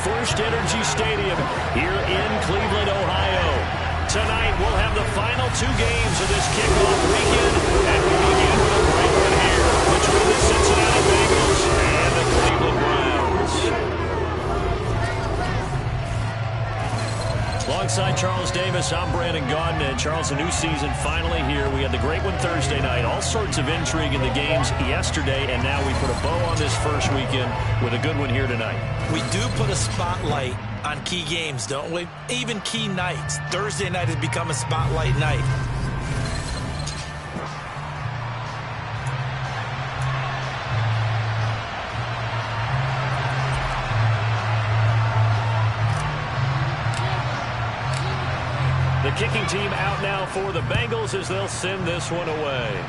First Energy Stadium here in Cleveland, Ohio. Tonight, we'll have the final 2 games of this kickoff weekend, and we begin with a great one here between the Cincinnati Bengals and the Cleveland Browns. Alongside Charles Davis, I'm Brandon Gaudin, and Charles, a new season finally here. We had the great one Thursday night, all sorts of intrigue in the games yesterday, and now we put a bow on this first weekend with a good one here tonight. We do put a spotlight on key games, don't we? Even key nights. Thursday night has become a spotlight night. The kicking team out now for the Bengals as they'll send this one away.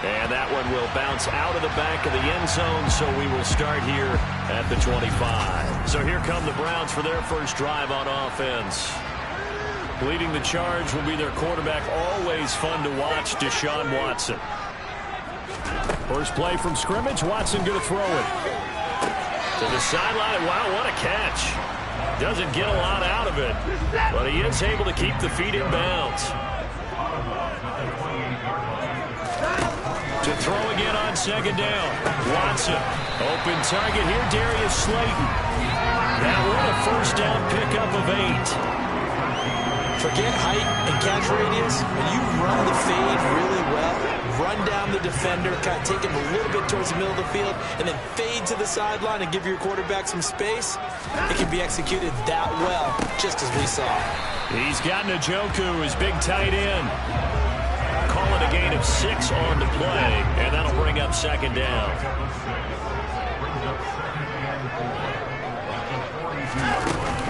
And that one will bounce out of the back of the end zone, so we will start here at the 25. So here come the Browns for their first drive on offense. Leading the charge will be their quarterback, always fun to watch, Deshaun Watson. First play from scrimmage, Watson going to throw it. To the sideline, wow, what a catch. Doesn't get a lot out of it, but he is able to keep the feet in bounds. To throw again on second down. Watson, open target here, Darius Slayton. Now what a first down pickup of 8. Forget height and catch radius. When you run the fade really well, run down the defender, kind of take him a little bit towards the middle of the field, and then fade to the sideline and give your quarterback some space, it can be executed that well, just as we saw. He's got Njoku, his big tight end. Calling a gain of 6 on the play, and that'll bring up second down.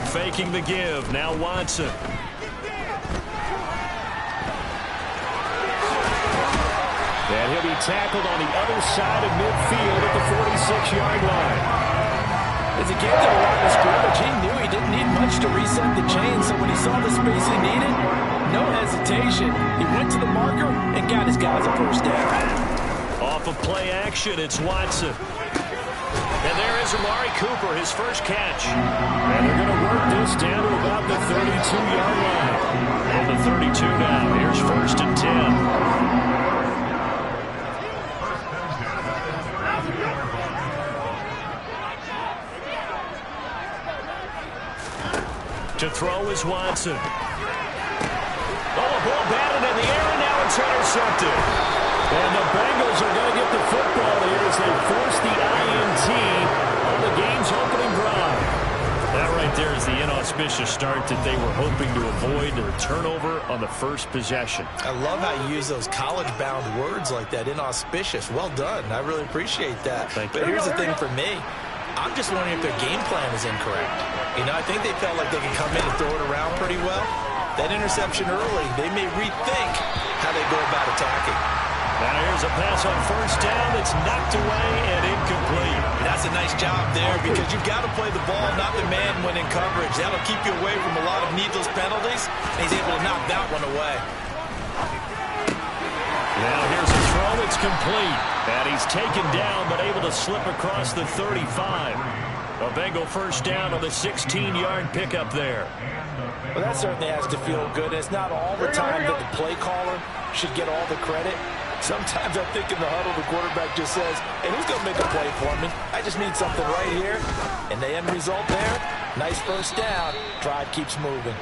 Faking the give, now Watson. And he'll be tackled on the other side of midfield at the 46-yard line. As he came to the line of scrimmage, he knew he didn't need much to reset the chain, so when he saw the space he needed, no hesitation. He went to the marker and got his guys a first down. Off of play action, it's Watson. And there is Amari Cooper, his first catch. And they're going to work this down to about the 32-yard line. On the 32 now, here's first and 10. To throw is Watson. Oh, a ball batted in the air, and now it's intercepted. And the Bengals are going to get the football here as they force the INT on the game's opening drive. That right there is the inauspicious start that they were hoping to avoid, a turnover on the first possession. I love how you use those college-bound words like that, inauspicious. Well done. I really appreciate that. But here's the thing for me. I'm just wondering if their game plan is incorrect. You know, I think they felt like they could come in and throw it around pretty well. That interception early, they may rethink how they go about attacking. Now here's a pass on first down that's knocked away and incomplete. That's a nice job there because you've got to play the ball, not the man when in coverage. That'll keep you away from a lot of needless penalties. And he's able to knock that one away. Now here's a throw, it's complete. And he's taken down but able to slip across the 35. A Bengal first down on the 16-yard pickup there. Well, that certainly has to feel good. It's not all the time that the play caller should get all the credit. Sometimes I think in the huddle the quarterback just says, hey, who's going to make a play for me? I just need something right here. And the end result there, nice first down. Drive keeps moving.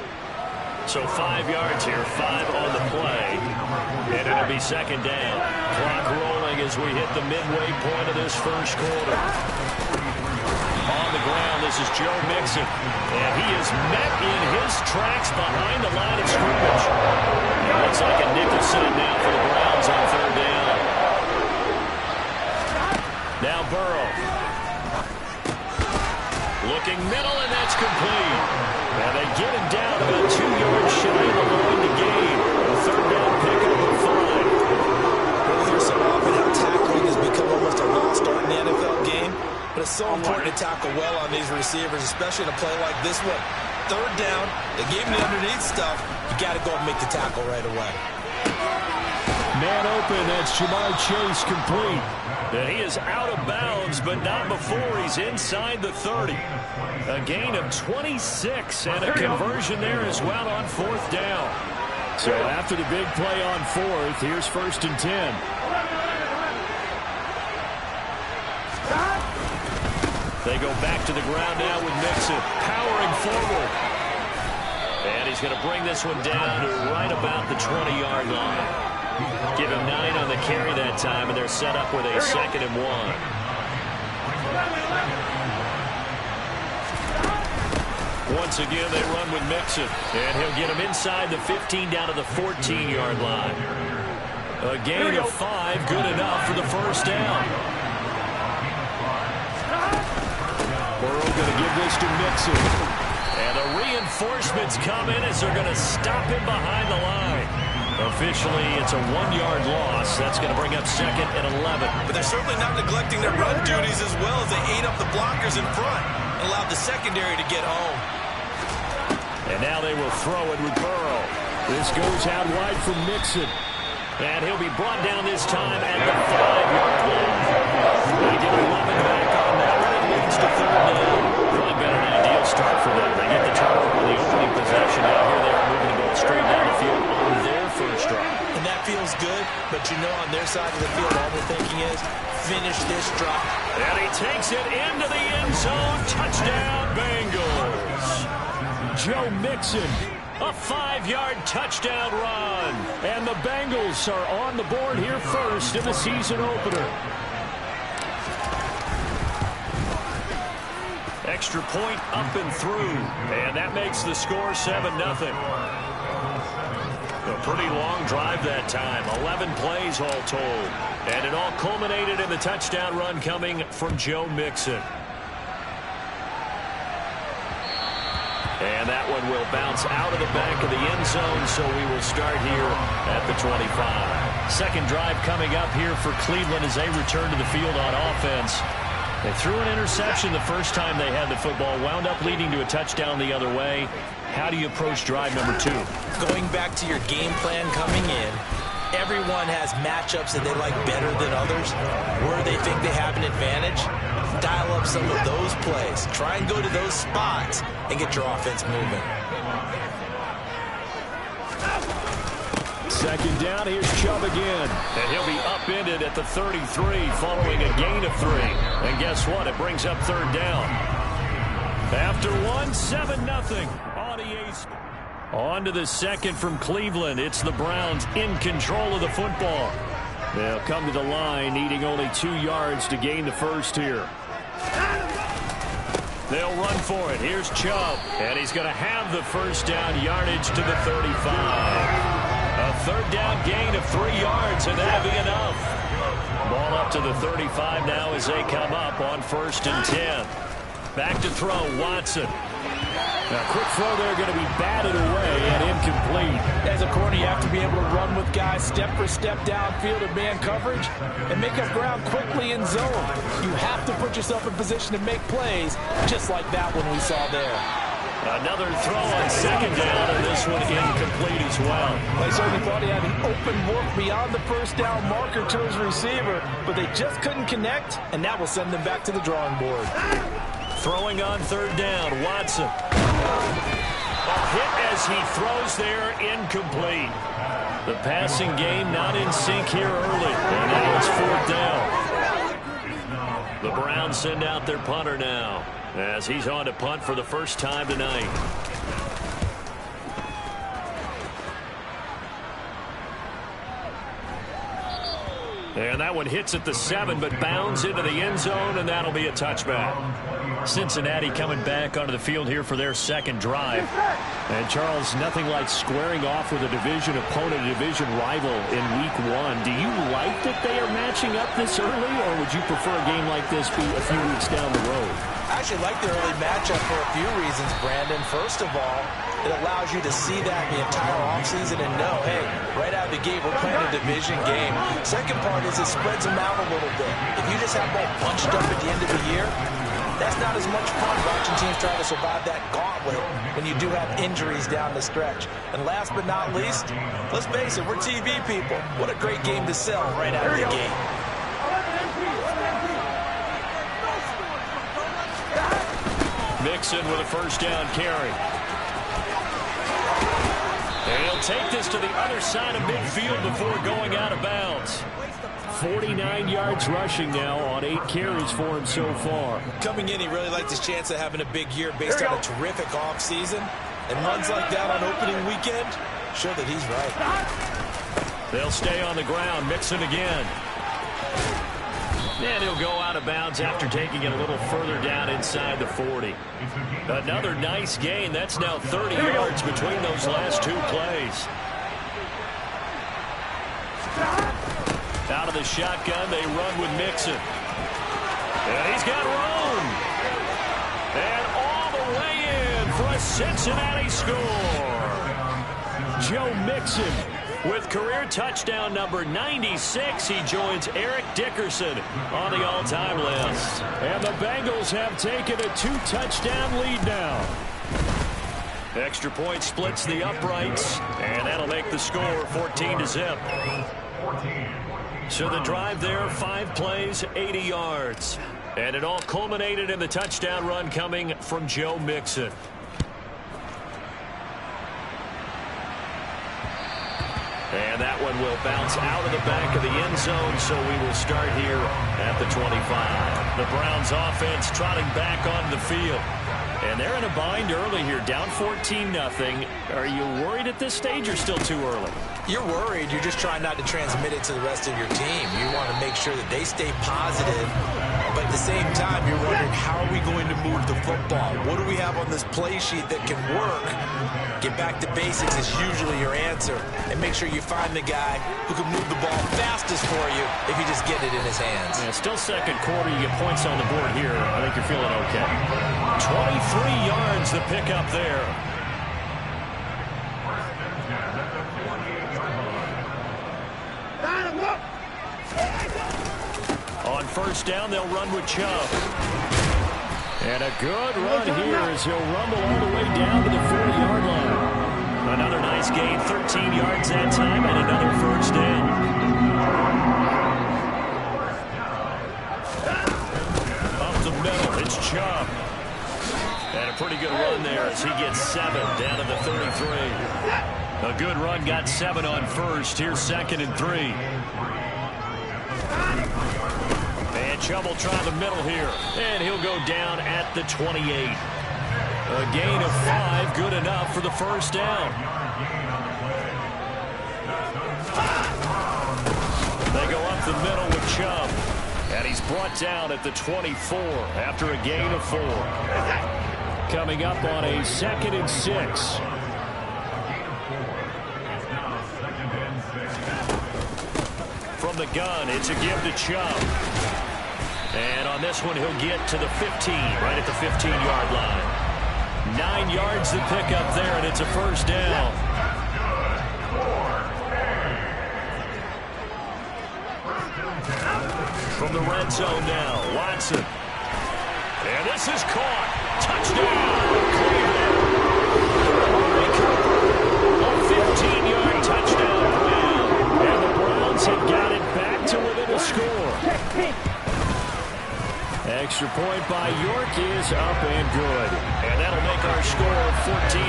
So 5 yards here, 5 on the play. And it'll be second down. Clock rolling as we hit the midway point of this first quarter. On the ground, this is Joe Mixon. And he is met in his tracks behind the line of scrimmage. It looks like a nickel set now for the Browns on third down. Now Burrow. Looking middle, and that's complete. And they get him down about 2 yards shy of the line to gain. A third down pickup of 5. We'll hear so often how tackling has become almost a lost art in the NFL game. But it's so important to tackle well on these receivers, especially in a play like this one. Third down, they gave him the underneath stuff. You got to go and make the tackle right away. Man open, that's Jamar Chase complete. And he is out of bounds, but not before he's inside the 30. A gain of 26 and a conversion there as well on 4th down. So after the big play on 4th, here's 1st and 10. They go back to the ground now with Mixon powering forward. And he's going to bring this one down to right about the 20-yard line. Give him 9 on the carry that time, and they're set up with a 2nd and 1. Once again, they run with Mixon, and he'll get him inside the 15 down to the 14-yard line. A gain of 5, good enough for the 1st down. Burrow going to give this to Mixon. And the reinforcements come in as they're going to stop him behind the line. Officially, it's a 1-yard loss. That's going to bring up 2nd and 11. But they're certainly not neglecting their run duties as well as they ate up the blockers in front and allowed the secondary to get home. And now they will throw it with Burrow. This goes out wide from Mixon. And he'll be brought down this time at the 5-yard line. They get 11 back on that one. It leads to 3rd down. Probably been an ideal start for them. They get the turnover on the opening possession. Now here they are moving the ball straight down the field on their first drive. And that feels good, but you know on their side of the field all they're thinking is finish this drive. And he takes it into the end zone. Touchdown, Bengals. Joe Mixon. A 5-yard touchdown run. And the Bengals are on the board here first in the season opener. Extra point up and through. And that makes the score 7-0. A pretty long drive that time. 11 plays all told. And it all culminated in the touchdown run coming from Joe Mixon. And that one will bounce out of the back of the end zone, so we will start here at the 25. Second drive coming up here for Cleveland as they return to the field on offense. They threw an interception the first time they had the football, wound up leading to a touchdown the other way. How do you approach drive number 2? Going back to your game plan coming in, everyone has matchups that they like better than others. Where they think they have an advantage, dial up some of those plays. Try and go to those spots and get your offense moving. Second down, here's Chubb again. And he'll be upended at the 33 following a gain of 3. And guess what? It brings up 3rd down. After 1, 7-0. On to the second from Cleveland. It's the Browns in control of the football. They'll come to the line, needing only 2 yards to gain the first here. They'll run for it. Here's Chubb. And he's going to have the first down yardage to the 35. A 3rd down gain of 3 yards, and that'll be enough. Ball up to the 35 now as they come up on 1st and 10. Back to throw, Watson. A quick throw there, going to be batted away and incomplete. As a corner, you have to be able to run with guys step for step downfield in man coverage and make up ground quickly in zone. You have to put yourself in position to make plays, just like that one we saw there. Another throw on 2nd down, and this one incomplete as well. They certainly thought he had an open look beyond the first down marker to his receiver, but they just couldn't connect, and that will send them back to the drawing board. Throwing on 3rd down, Watson. A hit as he throws there, incomplete. The passing game not in sync here early, and now it's 4th down. The Browns send out their punter now, as he's on to punt for the first time tonight. And that one hits at the 7, but bounds into the end zone, and that'll be a touchback. Cincinnati coming back onto the field here for their second drive. And Charles, nothing like squaring off with a division opponent, a division rival in week 1. Do you like that they are matching up this early, or would you prefer a game like this be a few weeks down the road? I actually like the early matchup for a few reasons, Brandon. First of all, it allows you to see that the entire offseason and know, hey, right out of the gate, we're playing a division game. Second part is it spreads them out a little bit. If you just have them all bunched up at the end of the year, That's not as much fun watching teams try to survive that gauntlet when you do have injuries down the stretch. And last but not least, let's face it, we're TV people. What a great game to sell right out of the gate. Mixon with a first down carry. And he'll take this to the other side of midfield before going out of bounds. 49 yards rushing now on 8 carries for him so far. Coming in, he really liked his chance of having a big year based on a terrific offseason. And runs like that on opening weekend show that he's right. They'll stay on the ground. Mixon again. And he'll go out of bounds after taking it a little further down inside the 40. Another nice gain. That's now 30 yards between those last 2 plays. Out of the shotgun, they run with Mixon. And he's got room. And all the way in for a Cincinnati score. Joe Mixon with career touchdown number 96. He joins Eric Dickerson on the all-time list. And the Bengals have taken a 2-touchdown lead now. Extra point splits the uprights, and that'll make the score 14-0. So the drive there, 5 plays, 80 yards. And it all culminated in the touchdown run coming from Joe Mixon. And that one will bounce out of the back of the end zone, so we will start here at the 25. The Browns offense trotting back on the field. And they're in a bind early here, down 14-0. Are you worried at this stage or still too early? You're worried. You're just trying not to transmit it to the rest of your team. You want to make sure that they stay positive. But at the same time, you're wondering, how are we going to move the football? What do we have on this play sheet that can work? Get back to basics is usually your answer. And make sure you find the guy who can move the ball fastest for you if you just get it in his hands. Yeah, still second quarter. You get points on the board here. I think you're feeling okay. 23 yards the pickup there. On first down, they'll run with Chubb. And a good run here as he'll rumble all the way down to the 40-yard line. Another nice gain, 13 yards that time, and another first down. Up the middle, it's Chubb. And a pretty good run there as he gets 7 down to the 33. A good run, got 7 on first. Here's 2nd and 3. And Chubb will try the middle here. And he'll go down at the 28. A gain of 5, good enough for the first down. They go up the middle with Chubb. And he's brought down at the 24 after a gain of 4. Coming up on a 2nd and 6. From the gun, it's a give to Chubb. And on this one, he'll get to the 15, right at the 15-yard line. 9 yards to pick up there, and it's a first down. From the red zone now, Watson. And this is caught. Touchdown, Cleveland. A 15-yard touchdown Brown. And the Browns have got it back to within a score. Extra point by York is up and good. And that'll make our score 14-7.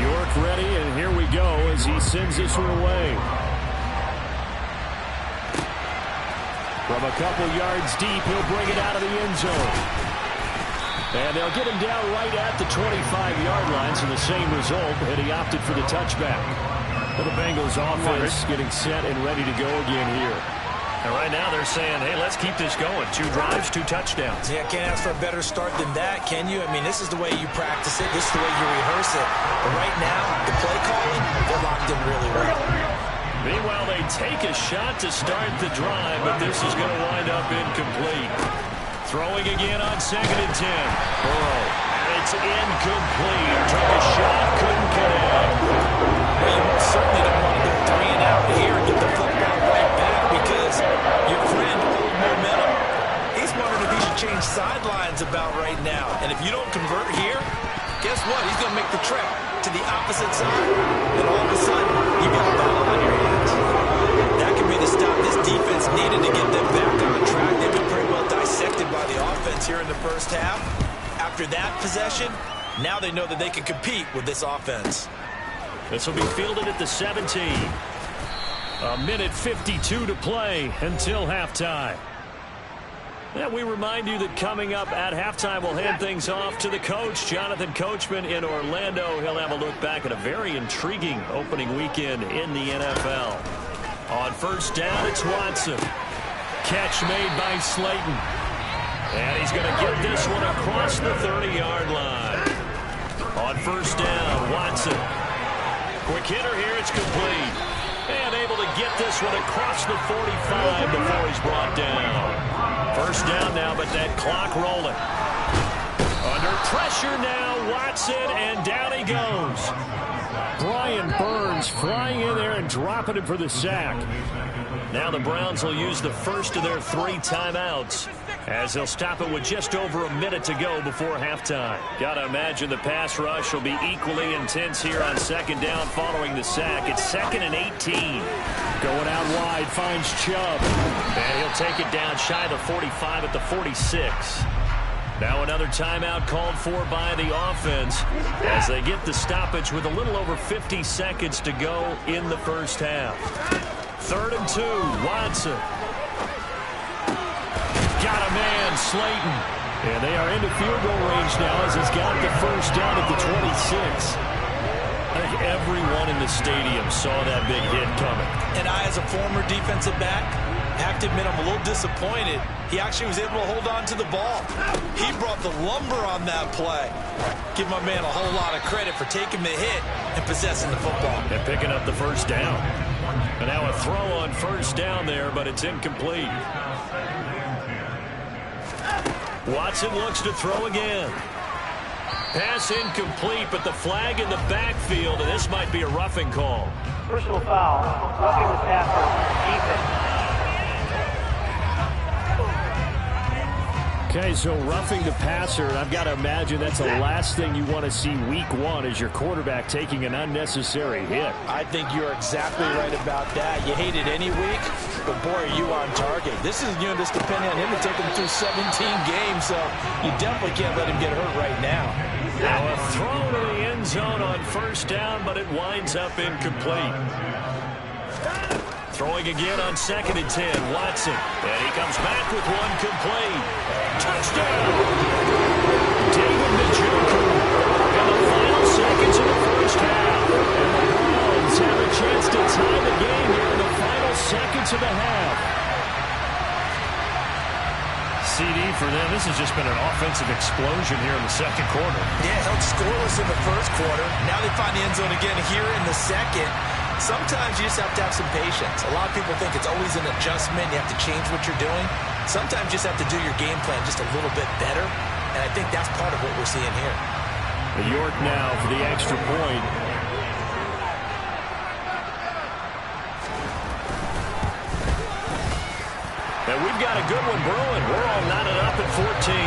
York ready, and here we go as he sends this one away. From a couple yards deep, he'll bring it out of the end zone. And they'll get him down right at the 25-yard line, so the same result, and he opted for the touchback. Well, the Bengals offense getting set and ready to go again here. And right now they're saying, hey, let's keep this going. 2 drives, 2 touchdowns. Yeah, can't ask for a better start than that, can you? I mean, this is the way you practice it. This is the way you rehearse it. But right now, the play calling, they're locked in really well. Meanwhile, they take a shot to start the drive, but this is going to wind up incomplete. Throwing again on 2nd and 10. Burrow. And it's incomplete. Took a shot, couldn't connect. Well, you most certainly don't want to go 3 and out here and get the football right back because your friend, old momentum, he's wondering change sidelines about right now. And if you don't convert here, guess what? He's going to make the trip to the opposite side. And all of a sudden, you've got a battle on your hands. That could be the stop this defense needed to get them back on track. They've been pretty well dissected by the offense here in the first half. After that possession, now they know that they can compete with this offense. This will be fielded at the 17. A minute 52 to play until halftime. And we remind you that coming up at halftime, we'll hand things off to the coach, Jonathan Coachman in Orlando. He'll have a look back at a very intriguing opening weekend in the NFL. On first down, it's Watson. Catch made by Slayton. And he's going to get this one across the 30-yard line. On first down, Watson. Quick hitter here, it's complete. And able to get this one across the 45 before he's brought down. First down now, but that clock rolling. Under pressure now, Watson, and down he goes. Brian Burns flying in there and dropping him for the sack. Now the Browns will use the first of their 3 timeouts, as they'll stop it with just over a minute to go before halftime. Gotta imagine the pass rush will be equally intense here on second down following the sack. It's 2nd and 18. Going out wide, finds Chubb. And he'll take it down shy of the 45 at the 46. Now another timeout called for by the offense as they get the stoppage with a little over 50 seconds to go in the first half. 3rd and 2, Watson. Got a man, Slayton. And they are into field goal range now as he's got the first down at the 26. I think everyone in the stadium saw that big hit coming. And I, as a former defensive back, have to admit I'm a little disappointed. He actually was able to hold on to the ball. He brought the lumber on that play. Give my man a whole lot of credit for taking the hit and possessing the football. And picking up the first down. And now a throw on first down there, but it's incomplete. Watson looks to throw again. Pass incomplete, but the flag in the backfield, and this might be a roughing call. Personal foul, roughing the passer, defense. Okay, so roughing the passer, and I've got to imagine that's the last thing you want to see week 1 is your quarterback taking an unnecessary hit. I think you're exactly right about that. You hate it any week, but boy, are you on target. This is, just depending on him to take him through 17 games, so you definitely can't let him get hurt right now. Now a throw to the end zone on first down, but it winds up incomplete. Throwing again on 2nd and 10, Watson. And he comes back with one complete. Touchdown! David Njoku in the final seconds of the first half. And the Browns have a chance to tie the game here in the final seconds of the half. CD for them, this has just been an offensive explosion here in the second quarter. Yeah, held scoreless in the first quarter. Now they find the end zone again here in the second. Sometimes you just have to have some patience. A lot of people think it's always an adjustment. You have to change what you're doing. Sometimes you just have to do your game plan just a little bit better. And I think that's part of what we're seeing here. York now for the extra point. And we've got a good one brewing. We're all knotted up at 14.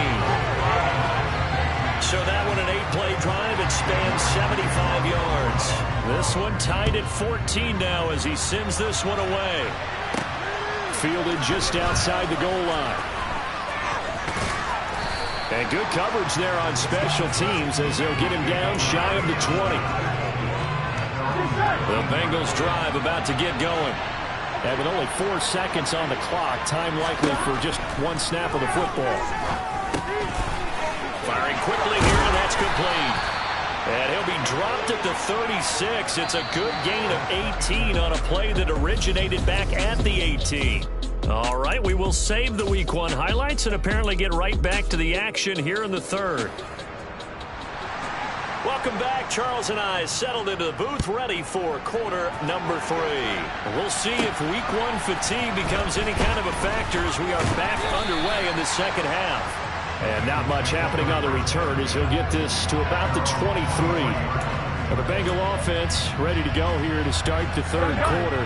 So that one an 8-play drive. It spans 75 yards. This one tied at 14 now as he sends this one away. Fielded just outside the goal line. And good coverage there on special teams as they'll get him down shy of the 20. The Bengals drive about to get going. And with only 4 seconds on the clock, time likely for just one snap of the football. Firing quickly here, and that's complete. And he'll be dropped at the 36. It's a good gain of 18 on a play that originated back at the 18. All right, we will save the Week 1 highlights and apparently get right back to the action here in the third. Welcome back. Charles and I settled into the booth ready for quarter number 3. We'll see if Week 1 fatigue becomes any kind of a factor as we are back underway in the second half. And not much happening on the return as he'll get this to about the 23. And the Bengal offense ready to go here to start the third quarter.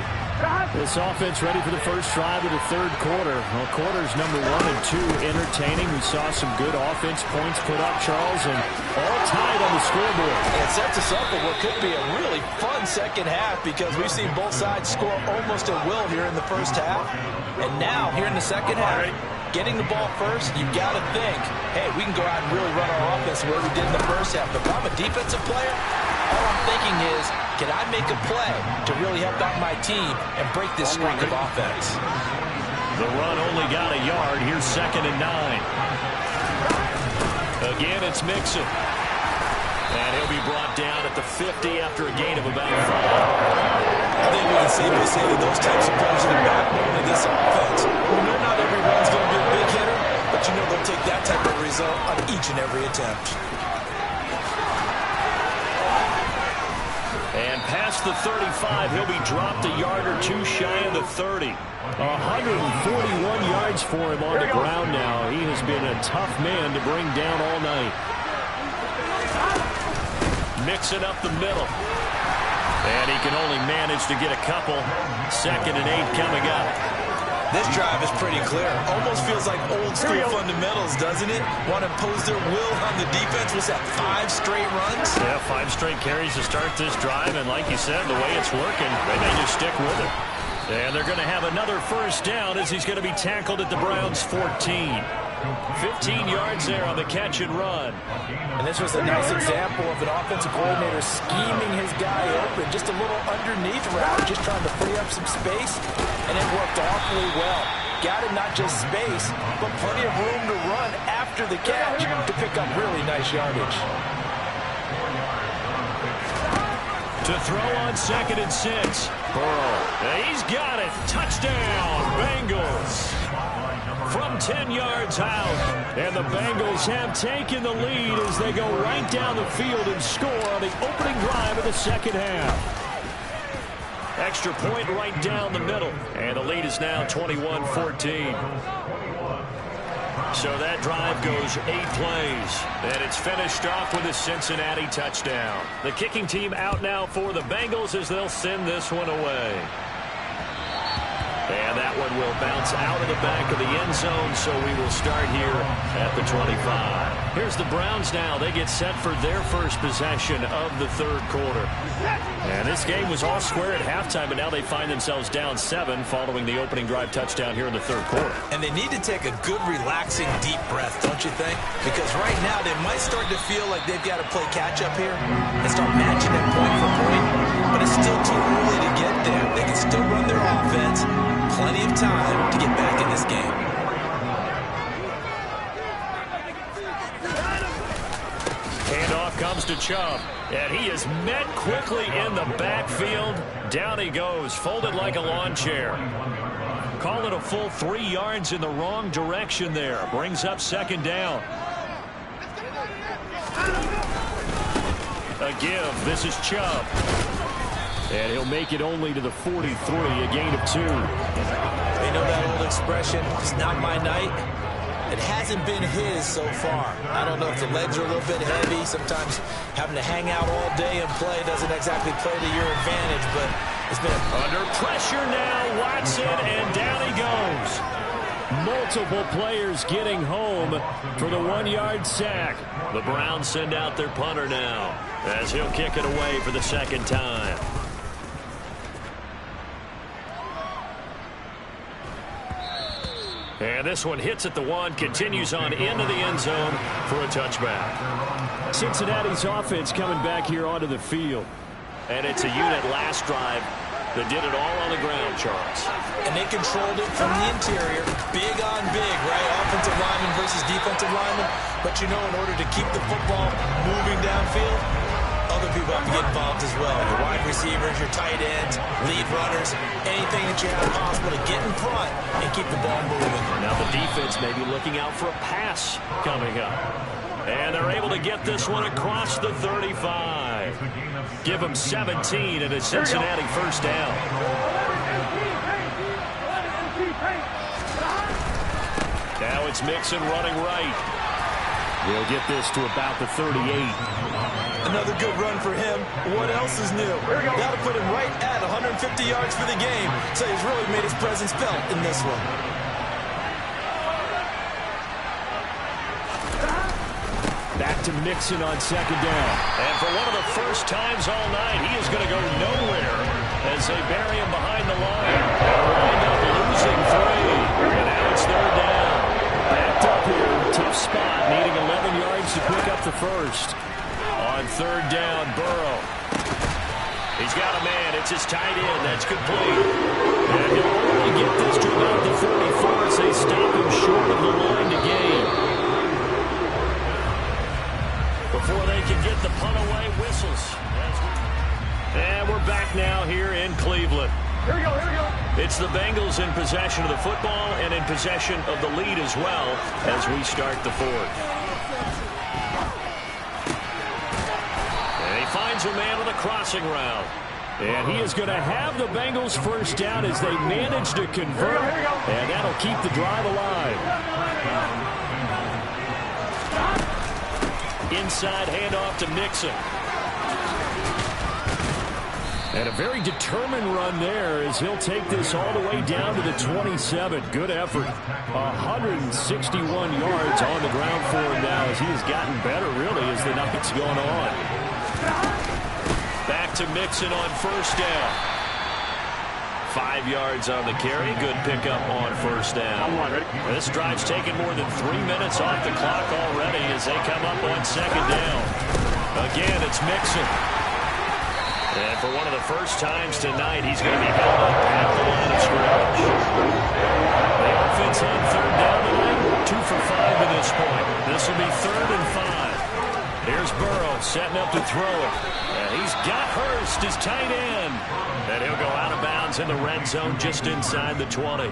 This offense ready for the first drive of the third quarter. Well, quarters number 1 and 2 entertaining. We saw some good offense points put up, Charles, and all tied on the scoreboard. It sets us up for what could be a really fun second half because we've seen both sides score almost at will here in the first half. And now, here in the second half, getting the ball first, you've got to think, hey, we can go out and really run our offense the way we did in the first half. But if I'm a defensive player, all I'm thinking is, can I make a play to really help out my team and break this streak of offense? The run only got a yard. Here's 2nd and 9. Again, it's Mixon. And he'll be brought down at the 50 after a gain of about 5. I think we can safely say that those types of plays are the backbone of this offense. We know not every run's going to be a big hitter, but you know they'll take that type of result on each and every attempt. And past the 35, he'll be dropped a yard or 2 shy of the 30. 141 yards for him on the ground now. He has been a tough man to bring down all night. Mixing up the middle. And he can only manage to get a couple. 2nd and 8 coming up. This drive is pretty clear. Almost feels like old school fundamentals, doesn't it? Want to impose their will on the defense. Was that 5 straight runs? Yeah, 5 straight carries to start this drive. And like you said, the way it's working, they may just stick with it. And they're going to have another first down as he's going to be tackled at the Browns' 14. 15 yards there on the catch and run. And this was a nice example of an offensive coordinator scheming his guy open. Just a little underneath route, just trying to free up some space. And it worked awfully well. Got him not just space, but plenty of room to run after the catch to pick up really nice yardage. To throw on 2nd and 6. Burrow. He's got it. Touchdown, Bengals. From 10 yards out. And the Bengals have taken the lead as they go right down the field and score on the opening drive of the second half. Extra point right down the middle. And the lead is now 21-14. So that drive goes 8 plays. And it's finished off with a Cincinnati touchdown. The kicking team out now for the Bengals as they'll send this one away. And that one will bounce out of the back of the end zone, so we will start here at the 25. Here's the Browns now. They get set for their first possession of the third quarter. And this game was all square at halftime, but now they find themselves down 7 following the opening drive touchdown here in the third quarter. And they need to take a good, relaxing, deep breath, don't you think? Because right now they might start to feel like they've got to play catch-up here and start matching them point for point. But it's still too early to get there. They can still run their offense. Plenty of time to get back in this game. Handoff comes to Chubb, and he is met quickly in the backfield. Down he goes, folded like a lawn chair. Call it a full 3 yards in the wrong direction there. Brings up 2nd down. A give. This is Chubb. And he'll make it only to the 43, a gain of 2. You know that old expression, it's not my night? It hasn't been his so far. I don't know if the legs are a little bit heavy. Sometimes having to hang out all day and play doesn't exactly play to your advantage, but it's been under pressure now. Watson, and down he goes. Multiple players getting home for the 1-yard sack. The Browns send out their punter now as he'll kick it away for the 2nd time. And this one hits at the 1, continues on into the end zone for a touchback. Cincinnati's offense coming back here onto the field. And it's a unit last drive that did it all on the ground, Charles. And they controlled it from the interior, big on big, right? Offensive lineman versus defensive lineman. But you know, in order to keep the football moving downfield, other people have to get involved as well. Your wide receivers, your tight ends, lead runners, anything that you have possible to get in front and keep the ball moving. Now the defense may be looking out for a pass coming up. And they're able to get this one across the 35. Give them 17 and a Cincinnati first down. Now it's Mixon running right. He'll get this to about the 38. Another good run for him. What else is new? That'll put him right at 150 yards for the game. So he's really made his presence felt in this one. Back to Mixon on second down. And for one of the first times all night, he is going to go nowhere as they bury him behind the line. They'll wind up losing 3. And now it's third down. Backed up here. Tough spot. Needing 11 yards to pick up the first. On third down, Burrow. He's got a man. It's his tight end. That's complete. And he'll only get this to about the 34 as they stop him short of the line to gain. Before they can get the punt away, whistles. And we're back now here in Cleveland. Here we go, here we go. It's the Bengals in possession of the football and in possession of the lead as well as we start the fourth. And he finds a man on the crossing route. And he is going to have the Bengals first down as they manage to convert. And that'll keep the drive alive. Inside handoff to Mixon. And a very determined run there as he'll take this all the way down to the 27. Good effort. 161 yards on the ground for him now as he has gotten better really as the night's gone on. Back to Mixon on first down. 5 yards on the carry. Good pickup on first down. This drive's taken more than 3 minutes off the clock already as they come up on second down. Again, it's Mixon. And for one of the first times tonight, he's going to be held up at the line of scrimmage. The offense on third down tonight, 2 for 5 to this point. This will be 3rd and 5. Here's Burrow setting up to throw it. And he's got Hurst, his tight end. And he'll go out of bounds in the red zone just inside the 20.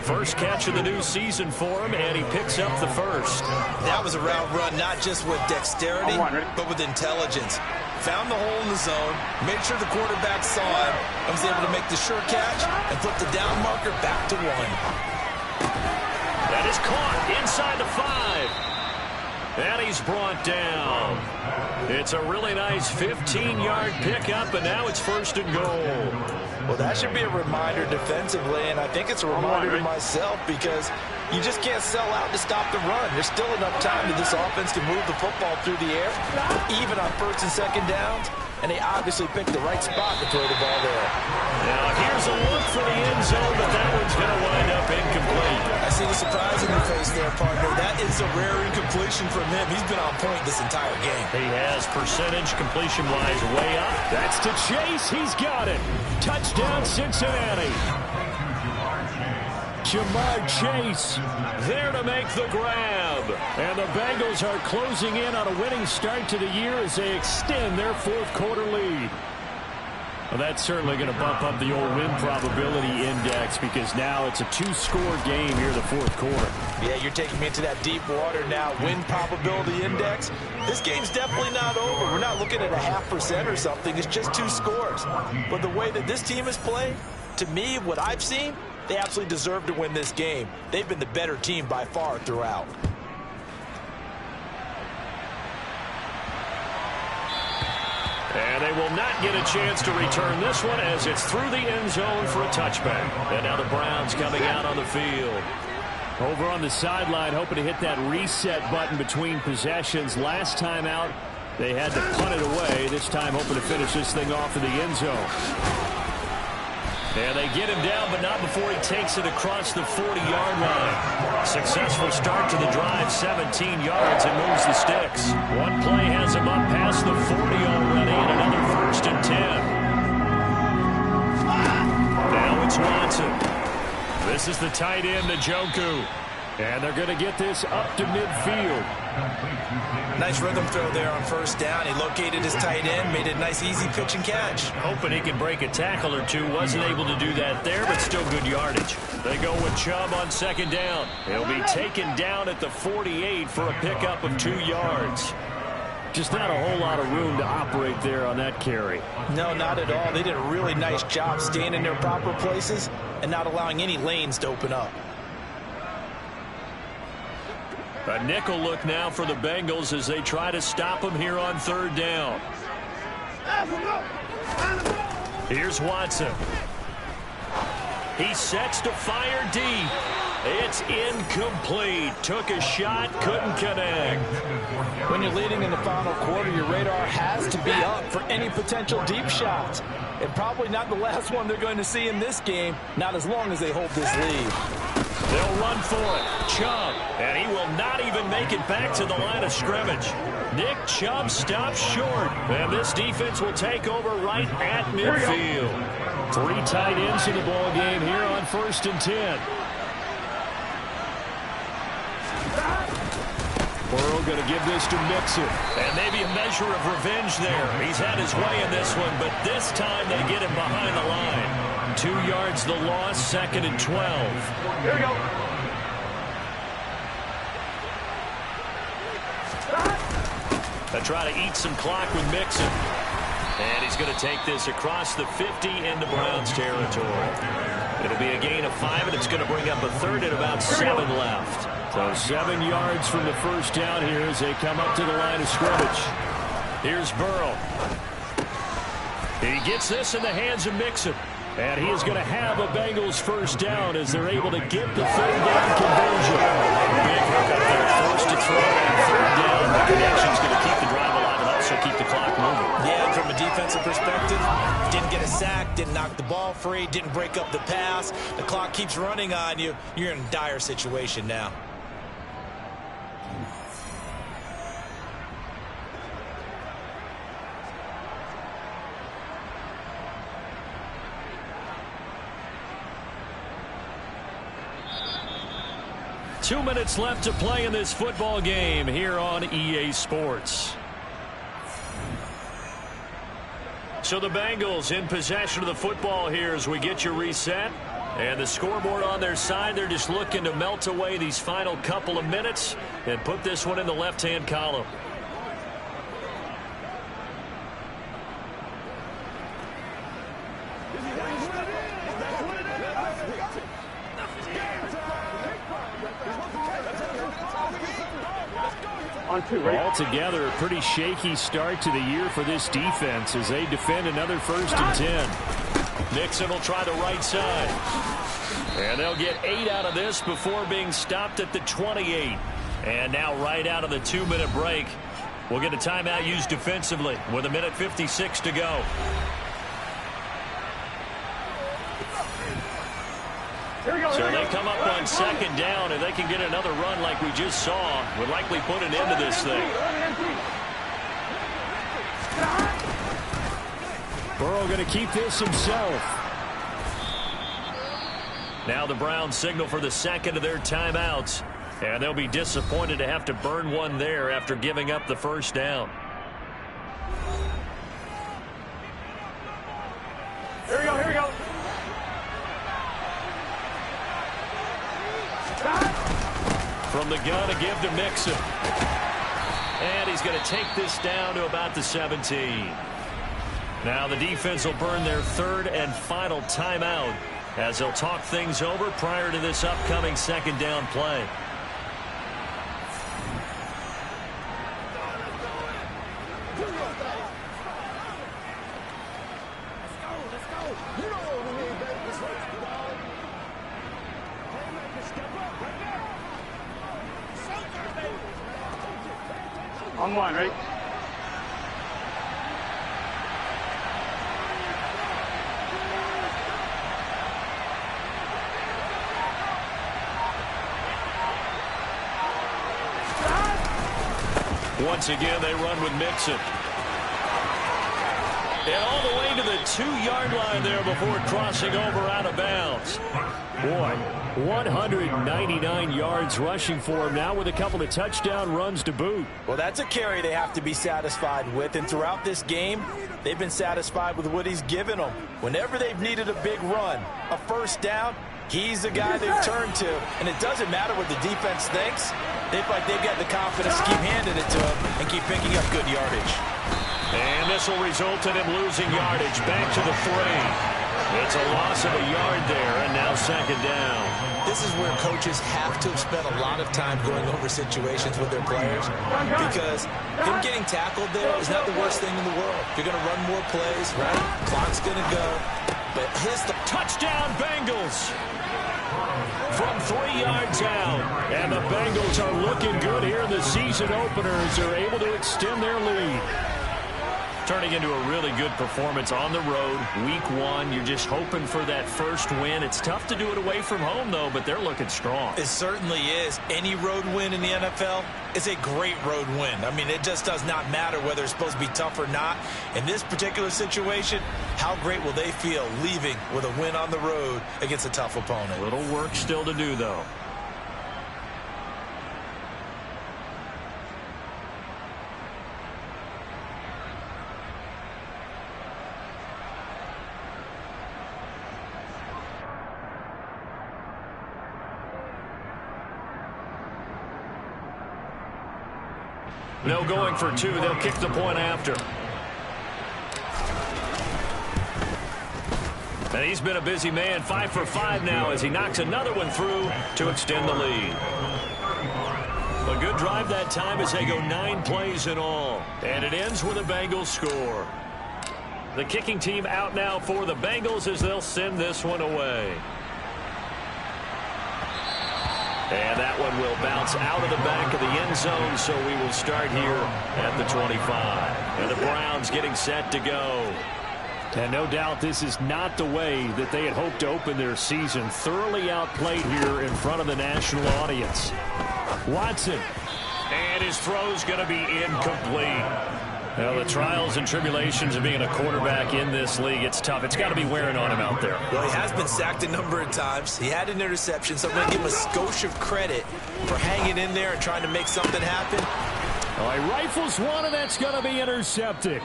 First catch of the new season for him, and he picks up the first. That was a route run, not just with dexterity, but with intelligence. Found the hole in the zone, made sure the quarterback saw him, and was able to make the sure catch and flip the down marker back to 1. That is caught inside the 5. And he's brought down. It's a really nice 15-yard pickup, and now it's 1st and goal. Well, that should be a reminder defensively, and I think it's a reminder to myself because you just can't sell out to stop the run. There's still enough time that this offense can move the football through the air, even on 1st and 2nd downs, and they obviously picked the right spot to throw the ball there. Now, here's a look for the end zone, but that one's going to wind up incomplete. I see the surprise in your face there, partner. That is a rare incompletion from him. He's been on point this entire game. He has percentage completion-wise way up. That's to Chase. He's got it. Touchdown, Cincinnati. Jamar Chase there to make the grab. And the Bengals are closing in on a winning start to the year as they extend their 4th quarter lead. Well, that's certainly going to bump up the old win probability index because now it's a 2-score game here in the 4th quarter. Yeah, you're taking me into that deep water now. Win probability index. This game's definitely not over. We're not looking at a 0.5% or something. It's just 2 scores. But the way that this team has played, to me, what I've seen, they absolutely deserve to win this game. They've been the better team by far throughout. And they will not get a chance to return this one as it's through the end zone for a touchback. And now the Browns coming out on the field. Over on the sideline, hoping to hit that reset button between possessions. Last time out, they had to punt it away. This time hoping to finish this thing off in the end zone. And they get him down, but not before he takes it across the 40-yard line. Successful start to the drive, 17 yards, and moves the sticks. One play has him up past the 40 already, and another 1st and 10. Now it's Watson. This is the tight end, Njoku. And they're going to get this up to midfield. Nice rhythm throw there on 1st down. He located his tight end, made a nice easy pitch and catch. Hoping he can break a tackle or two. Wasn't able to do that there, but still good yardage. They go with Chubb on 2nd down. He'll be taken down at the 48 for a pickup of 2 yards. Just not a whole lot of room to operate there on that carry. No, not at all. They did a really nice job staying in their proper places and not allowing any lanes to open up. A nickel look now for the Bengals as they try to stop him here on third down. Here's Watson. He sets to fire deep. It's incomplete. Took a shot, couldn't connect. When you're leading in the final quarter, your radar has to be up for any potential deep shots. And probably not the last one they're going to see in this game, not as long as they hold this lead. They'll run for it. Chubb, and he will not even make it back to the line of scrimmage. Nick Chubb stops short, and this defense will take over right at midfield. 3 tight ends in the ball game here on 1st and 10. Burrow going to give this to Mixon. And maybe a measure of revenge there. He's had his way in this one, but this time they get him behind the line. 2 yards the loss, 2nd and 12. Here we go. They try to eat some clock with Mixon. And he's going to take this across the 50 into Browns territory. It'll be a gain of 5, and it's going to bring up a 3rd and about 7 left. So 7 yards from the first down here as they come up to the line of scrimmage. Here's Burrow. He gets this in the hands of Mixon. And he is going to have a Bengals first down as they're able to get the 3rd down conversion. Big hookup there. First to throw and 3rd down. The connection's going to keep the drive alive and also keep the clock moving. Yeah, from a defensive perspective, didn't get a sack, didn't knock the ball free, didn't break up the pass. The clock keeps running on you. You're in a dire situation now. Two minutes left to play in this football game here on EA Sports. So the Bengals in possession of the football here as we get you reset. And the scoreboard on their side, they're just looking to melt away these final couple of minutes and put this one in the left-hand column. Altogether, a pretty shaky start to the year for this defense as they defend another 1st and 10. Nixon will try the right side. And they'll get 8 out of this before being stopped at the 28. And now right out of the 2-minute break, we'll get a timeout used defensively with 1:56 to go. So they come up on 2nd down, and they can get another run like we just saw. Would likely put an end to this thing. Burrow going to keep this himself. Now the Browns signal for the 2nd of their timeouts. And they'll be disappointed to have to burn one there after giving up the 1st down. Here we go, here we go. From the gun to give to Mixon. And he's going to take this down to about the 17. Now the defense will burn their 3rd and final timeout as they'll talk things over prior to this upcoming 2nd down play. On one, right? Once again, they run with Mixon. And all the way to the 2-yard line there before crossing over out of bounds. Boy, 199 yards rushing for him now with a couple of touchdown runs to boot. Well, that's a carry they have to be satisfied with. And throughout this game, they've been satisfied with what he's given them. Whenever they've needed a big run, a 1st down, he's the guy they've turned to. And it doesn't matter what the defense thinks. They feel like they've got the confidence to keep handing it to him and keep picking up good yardage. And this will result in him losing yardage back to the 3. It's a loss of a yard there, and now second down. This is where coaches have to have spent a lot of time going over situations with their players, because him getting tackled there is not the worst thing in the world. You're going to run more plays, right? Clock's going to go. But touchdown Bengals from 3 yards out. And the Bengals are looking good here in the season opener as they're able to extend their lead. Turning into a really good performance on the road. Week 1, you're just hoping for that first win. It's tough to do it away from home, though, but they're looking strong. It certainly is. Any road win in the NFL is a great road win. I mean, it just does not matter whether it's supposed to be tough or not. In this particular situation, how great will they feel leaving with a win on the road against a tough opponent? Little work still to do, though. No going for 2. They'll kick the point after. And he's been a busy man. 5 for 5 now as he knocks another one through to extend the lead. A good drive that time as they go 9 plays in all. And it ends with a Bengals score. The kicking team out now for the Bengals as they'll send this one away. And that one will bounce out of the back of the end zone, so we will start here at the 25. And the Browns getting set to go. And no doubt this is not the way that they had hoped to open their season. Thoroughly outplayed here in front of the national audience. Watson. And his throw's going to be incomplete. Well, the trials and tribulations of being a quarterback in this league, it's tough. It's got to be wearing on him out there. Well, he has been sacked a number of times. He had an interception, so I'm going to give him a skosh of credit for hanging in there and trying to make something happen. All right, rifles one, and that's going to be intercepted.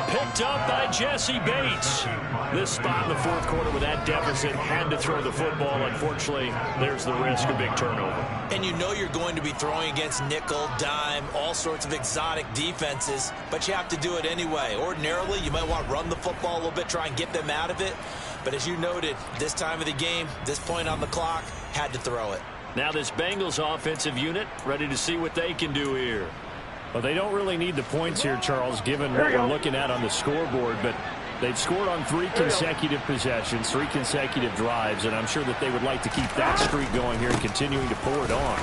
Picked up by Jesse Bates. This spot in the fourth quarter with that deficit, had to throw the football. Unfortunately, there's the risk of big turnover. And you know you're going to be throwing against nickel, dime, all sorts of exotic defenses, but you have to do it anyway. Ordinarily, you might want to run the football a little bit, try and get them out of it. But as you noted, this time of the game, this point on the clock, had to throw it. Now this Bengals offensive unit ready to see what they can do here. Well, they don't really need the points here, Charles, given what we're looking at on the scoreboard, but they've scored on 3 consecutive possessions, 3 consecutive drives, and I'm sure that they would like to keep that streak going here and continuing to pour it on.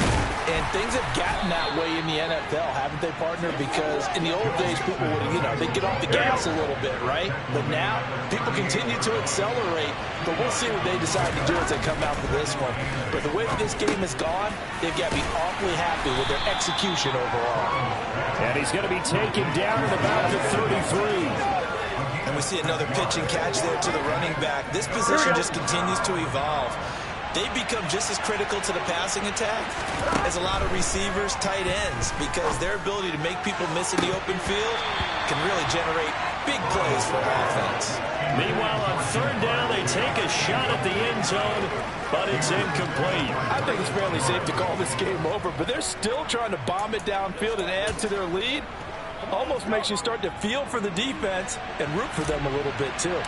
And things have gotten that way in the NFL, haven't they, partner? Because in the old days, people would, they'd get off the gas a little bit, right? But now, people continue to accelerate, but we'll see what they decide to do as they come out for this one. But the way that this game has gone, they've got to be awfully happy with their execution overall. And he's going to be taken down at about the 33. And we see another pitch and catch there to the running back. This position just continues to evolve. They become just as critical to the passing attack as a lot of receivers, tight ends, because their ability to make people miss in the open field can really generate big plays for offense. Meanwhile, on third down, they take a shot at the end zone, but it's incomplete. I think it's fairly safe to call this game over, but they're still trying to bomb it downfield and add to their lead. Almost makes you start to feel for the defense and root for them a little bit, too.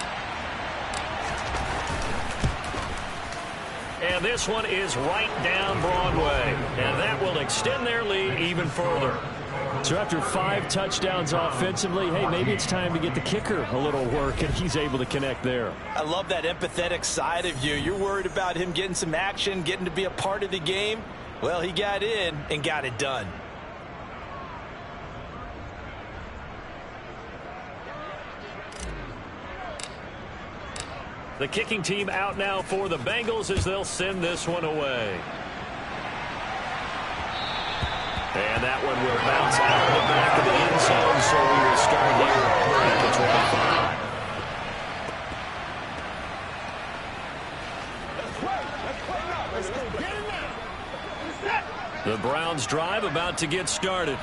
And this one is right down Broadway. And that will extend their lead even further. So after 5 touchdowns offensively, hey, maybe it's time to get the kicker a little work, and he's able to connect there. I love that empathetic side of you. You're worried about him getting some action, getting to be a part of the game. Well, he got in and got it done. The kicking team out now for the Bengals as they'll send this one away. And that one will bounce out of the back of the end zone, so we will start here at the 25. The Browns drive about to get started.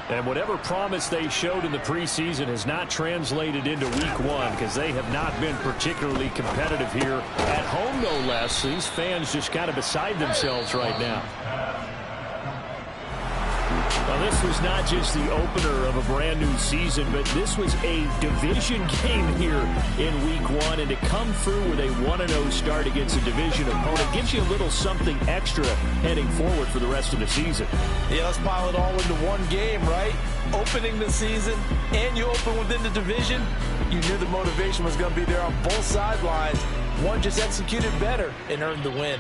And whatever promise they showed in the preseason has not translated into week 1 because they have not been particularly competitive here at home, no less. These fans just kind of beside themselves right now. Well, this was not just the opener of a brand new season, but this was a division game here in Week 1. And to come through with a 1-0 start against a division opponent gives you a little something extra heading forward for the rest of the season. Yeah, let's pile it all into one game, right? Opening the season, and you open within the division. You knew the motivation was going to be there on both sidelines. One just executed better and earned the win.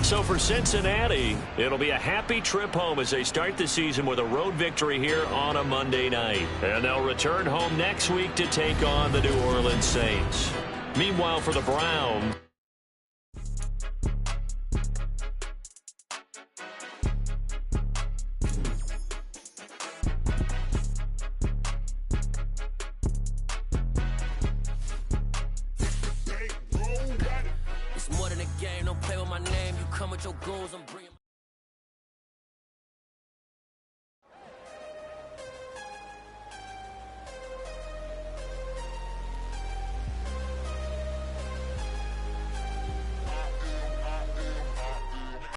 So for Cincinnati, it'll be a happy trip home as they start the season with a road victory here on a Monday night. And they'll return home next week to take on the New Orleans Saints. Meanwhile, for the Browns, it's more than a game, don't play with my name. You come with your goons, I'm bringing